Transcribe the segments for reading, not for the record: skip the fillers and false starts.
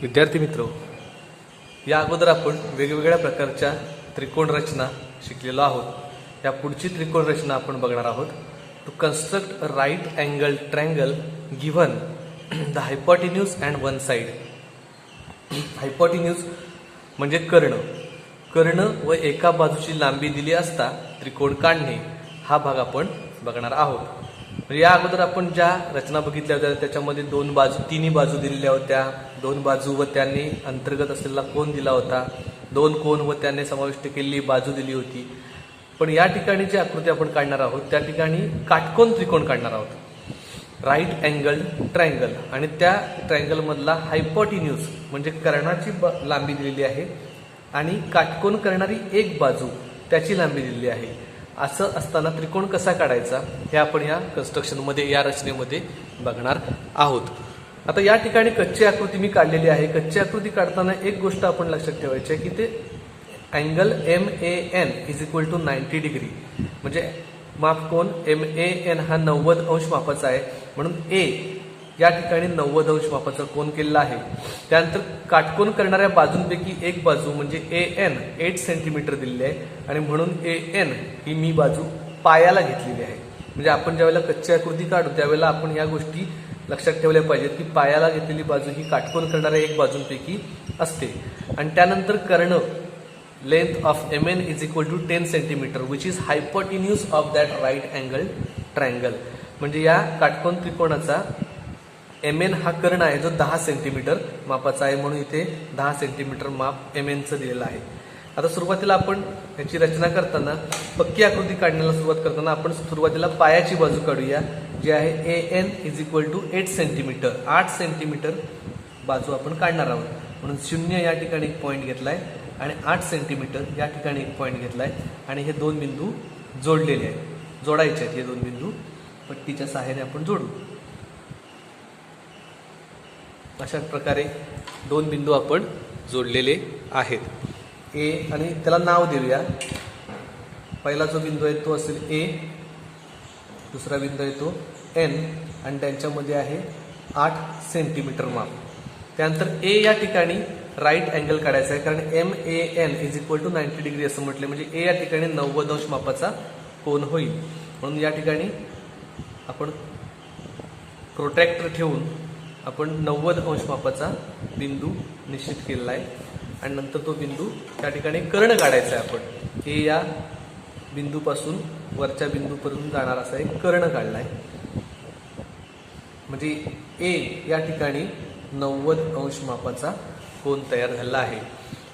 विद्यार्थी मित्र, या अगोदर आपण वेगवेगळ्या प्रकारच्या त्रिकोण रचना शिकलेलो आहोत। या पुढची त्रिकोण रचना आपण बघणार आहोत। To construct a right angle triangle given the hypotenuse and one side. Hypotenuse म्हणजे कर्ण व एका बाजूची लांबी दिली असता त्रिकोण काढणे हा भाग आपण बघणार आहोत। या अगोदर आपण ज्या रचना बघितल्या होत्या त्याच्यामध्ये तिन्ही बाजू दिलेल्या होत्या, दोन बाजू व त्यांनी अंतर्गत असलेला कोन दिला होता, दोन कोन व त्यांनी समाविष्ट केलेली बाजू दिली होती। पण या ठिकाणी जी आकृती आपण काढणार आहोत त्या ठिकाणी काटकोन त्रिकोण काढणार आहोत, राईट अँगल ट्रायंगल, आणि त्या ट्रायंगल मधला हायपोटेन्यूज म्हणजे कर्णाची लांबी दिलेली आहे आणि काटकोन करणारी एक बाजू त्याची लांबी दिलेली आहे। असं असताना त्रिकोण कसा काढायचा हे आपण या कन्स्ट्रक्शनमध्ये, या रचनेमध्ये बघणार आहोत। आता या ठिकाणी कच्ची आकृती मी काढलेली आहे। कच्ची आकृती काढताना एक गोष्ट आपण लक्षात ठेवायची आहे की ते अँगल MAN = 90 डिग्री, म्हणजे माप कोन MAN हा 90 अंश मापाचा आहे, म्हणून A या ठिकाणी 90 अंश मापाचा कोन केलेला आहे। त्यानंतर काटकोन करणाऱ्या बाजूंपैकी एक बाजू म्हणजे AN 8 सेंटीमीटर दिलेली आहे आणि म्हणून AN ही मी बाजू पायाला घेतलेली आहे। म्हणजे आपण ज्यावेळेला कच्ची आकृती काढू त्यावेळेला आपण या गोष्टी लक्षात ठेवल्या पाहिजेत की पायाला घेतलेली बाजू ही काटकोन करणाऱ्या एक बाजूंपैकी असते। आणि त्यानंतर कर्ण length of MN = 10 centimetre which is hypotenuse of that right angle triangle. म्हणजे या काटकोन त्रिकोणाचा MN हा कर्ण आहे जो 10 सेंटीमीटर मापाचा आहे, म्हणून इथे 10 सेंटीमीटर माप MNचं दिलेलं आहे। आता सुरुवातीला आपण याची रचना करताना, पक्की आकृती काढण्याला सुरुवात करताना आपण सुरुवातीला पायाची बाजू काढूया, जी आहे AN = 8 सेंटीमीटर। 8 सेंटीमीटर बाजू आपण काढणार आहोत, म्हणून 0 या ठिकाणी एक पॉईंट घेतलाय आणि 8 सेंटीमीटर या ठिकाणी एक पॉईंट घेतलाय आणि हे दोन बिंदू जोडलेले आहेत, जोडायचे आहेत। हे दोन बिंदू पट्टीच्या सहाय्याने आपण जोडू। अशा प्रकारे दोन बिंदू आपण जोडलेले आहेत A, आणि त्याला नाव देऊया। पहिला जो बिंदू आहे तो असेल A, दुसरा बिंदू आहे तो N आणि त्यांच्यामध्ये आहे 8 सेंटीमीटर माप। त्यानंतर A या ठिकाणी राईट अँगल काढायचा आहे, कारण MAN = 90 डिग्री असं म्हटलं, म्हणजे A या ठिकाणी 90 अंश मापाचा कोन होईल, म्हणून या ठिकाणी आपण प्रोट्रॅक्टर ठेवून आपण 90 अंश मापाचा बिंदू निश्चित केलेला आहे आणि नंतर तो बिंदू त्या ठिकाणी कर्ण काढायचा आहे। आपण A या बिंदूपासून वरच्या बिंदूपर्यंत जाणार असा एक कर्ण काढला आहे, म्हणजे A या ठिकाणी 90 अंश मापाचा कोन तयार झाला आहे।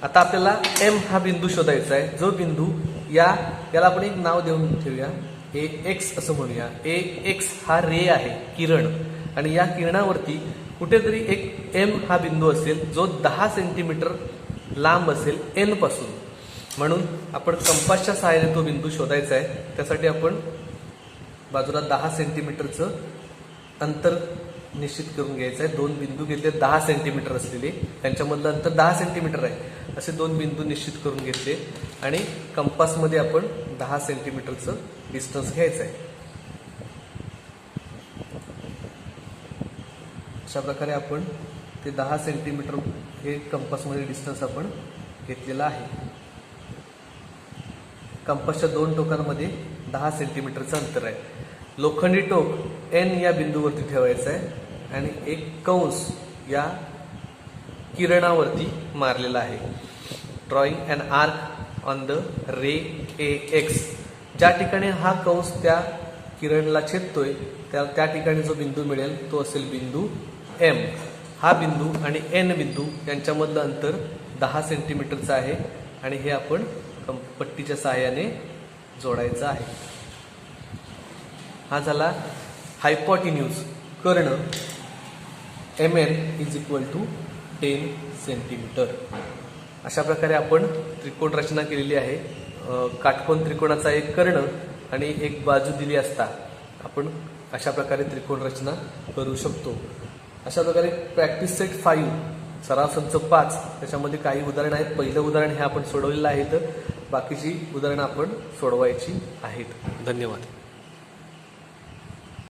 आता आपल्याला M हा बिंदू शोधायचा आहे, जो बिंदू याला आपण एक नाव देऊन ठेवूया, AX असं म्हणूया। AX हा रे आहे, किरण, आणि या किरणावरती कुठेतरी एक M हा बिंदू असेल जो 10 सेंटीमीटर लांब असेल N पासून, म्हणून आपण कंपासच्या सहाय्याने तो बिंदू शोधायचा आहे। त्यासाठी आपण बाजूला 10 सेंटीमीटरचं अंतर निश्चित करून घ्यायचं आहे। दोन बिंदू घेतले 10 सेंटीमीटर असलेले, त्यांच्यामधलं अंतर 10 सेंटीमीटर आहे, असे दोन बिंदू निश्चित करून घेतले आणि कंपासमध्ये आपण 10 सेंटीमीटरचं डिस्टन्स घ्यायचं आहे। अशा प्रकारे आपण ते 10 सेंटीमीटर हे कंपासमध्ये डिस्टन्स आपण घेतलेला आहे। कंपासच्या दोन टोकांमध्ये 10 सेंटीमीटरचं अंतर आहे। लोखंडी टोक N या बिंदूवरती ठेवायचं आहे आणि एक कंस या किरणावरती मारलेला आहे। Drawing an arc on the ray AX। ज्या ठिकाणी हा कंस त्या किरणला छेदतोय त्या ठिकाणी जो बिंदू मिळेल तो असेल बिंदू M। हा बिंदू आणि N बिंदू यांच्यामधलं अंतर 10 सेंटीमीटरचं आहे आणि हे आपण पट्टीच्या सहाय्याने जोडायचं आहे। हा झाला हायपोटेन्यूज, कर्ण MN = 10 सेंटीमीटर। अशा प्रकारे आपण त्रिकोण रचना केलेली आहे। काटकोन त्रिकोणाचा एक कर्ण आणि एक बाजू दिली असता आपण अशा प्रकारे त्रिकोण रचना करू शकतो। अशा प्रकारे प्रॅक्टिस सेट 5 सराव संच 5 त्याच्यामध्ये काही उदाहरणं आहेत। पहिलं उदाहरण हे आपण सोडवलेलं आहे, तर बाकीची उदाहरणं आपण सोडवायची आहेत। धन्यवाद।